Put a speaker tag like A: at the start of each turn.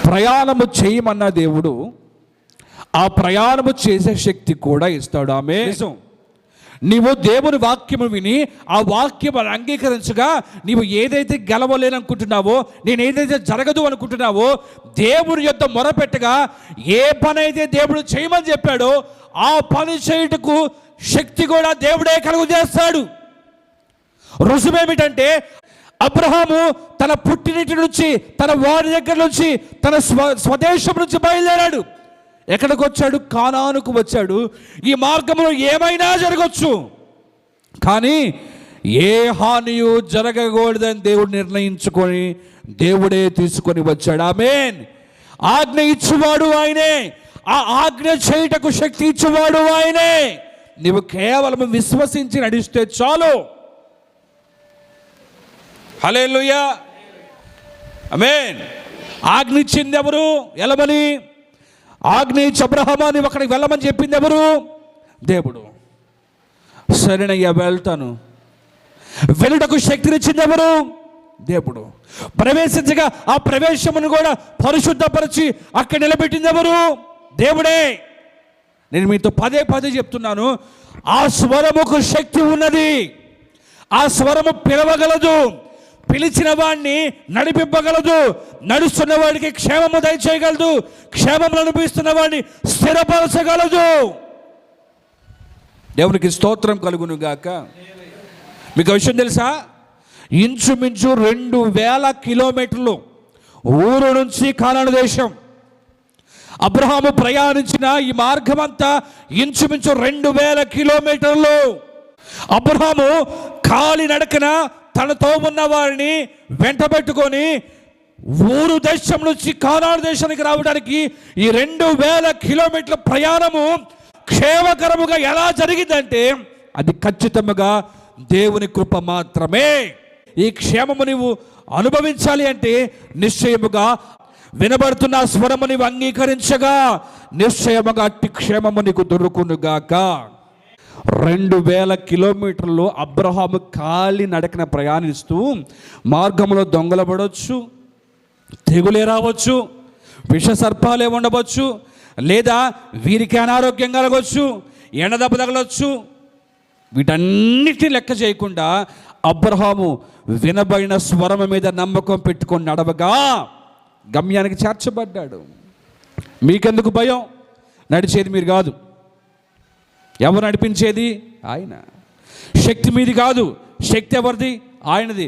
A: ప్రయాణము చేయమన్న దేవుడు ఆ ప్రయాణము చేసే శక్తి కూడా ఇస్తాడు. ఆమేన్. నీవు దేవుని వాక్యము విని ఆ వాక్యము అంగీకరించగా నీవు ఏదైతే గెలవలేననుకుంటున్నావో, నేను ఏదైతే జరగదు అనుకుంటున్నావో, దేవుని యొద్ద మొరపెట్టగా ఏ పని అయితే దేవుడు చేయమని చెప్పాడో ఆ పని చేయుటకు శక్తి కూడా దేవుడే కలుగు చేస్తాడు. రుజువేమిటంటే, అబ్రహాము తన పుట్టినింటి నుంచి, తన వారి దగ్గర నుంచి, తన స్వదేశం నుంచి బయలుదేరాడు. ఎక్కడికి వచ్చాడు? కానానుకు వచ్చాడు. ఈ మార్గంలో ఏమైనా జరగచ్చు, కానీ ఏ హానియు జరగకూడదని దేవుడు నిర్ణయించుకొని దేవుడే తీసుకొని వచ్చాడు. ఆమేన్. ఆజ్ఞ ఇచ్చువాడు ఆయనే, ఆ ఆజ్ఞ చేయుటకు శక్తి ఇచ్చువాడు ఆయనే. నీవు కేవలం విశ్వసించి నడిస్తే చాలు. హల్లెలూయా, ఆమేన్. ఆజ్ఞ ఇచ్చింది ఎవరు? ఎలమని ఆజ్ఞ ఇచ్చి అబ్రహామా నీవు అక్కడికి వెళ్ళమని చెప్పింది ఎవరు? దేవుడు. సరేనయ్యా వెళ్తాను. వెళ్ళుటకు శక్తినిచ్చింది ఎవరు? దేవుడు. ప్రవేశించగా ఆ ప్రవేశమును కూడా పరిశుద్ధపరిచి అక్కడ నిలబెట్టింది ఎవరు? దేవుడే. నేను మీతో పదే పదే చెప్తున్నాను, ఆ స్వరముకు శక్తి ఉన్నది. ఆ స్వరము పిలవగలదు, పిలిచిన వాడిని నడిపింపగలదు, నడుస్తున్న వాడికి క్షేమము దయచేయగలదు, క్షేమము అనిపిస్తున్న వాడిని స్థిరపరచగలదు. దేవునికి స్తోత్రం కలుగును గాక. మీకు విషయం తెలుసా? ఇంచుమించు 2000 కిలోమీటర్లు ఊరు నుంచి కానాను దేశం అబ్రహాము ప్రయాణించిన ఈ మార్గం అంతా ఇంచుమించు 2000 కిలోమీటర్లు. అబ్రహాము కాలి నడకన తనతో ఉన్న వారిని వెంటబెట్టుకొని ఊరు దేశం నుంచి కానాను దేశానికి రావడానికి ఈ 2000 కిలోమీటర్ల ప్రయాణము క్షేమకరముగా ఎలా జరిగిందంటే, అది ఖచ్చితంగా దేవుని కృప మాత్రమే. ఈ క్షేమము నీవు అనుభవించాలి అంటే నిశ్చయముగా వినబడుతున్న స్వరము నీవు అంగీకరించగా నిశ్చయముగా అట్టి క్షేమము నీకు దొరుకునుగాక. 2000 కిలోమీటర్లు అబ్రహాము కాలి నడకన ప్రయాణిస్తూ మార్గంలో దొంగలు పడవచ్చు, తెగులే రావచ్చు, విష సర్పాలే ఉండవచ్చు, లేదా వీరికి అనారోగ్యం కలగవచ్చు, ఎండదెబ్బ తగలవచ్చు. వీటన్నిటిని లెక్క చేయకుండా అబ్రహాము వినబడిన స్వరం మీద నమ్మకం పెట్టుకొని నడవగా గమ్యానికి చేర్చబడ్డాడు. మీకెందుకు భయం? నడిచేది మీరు కాదు, ఎవరు నడిపించేది? ఆయన. శక్తి మీది కాదు, శక్తి ఎవరిది? ఆయనది.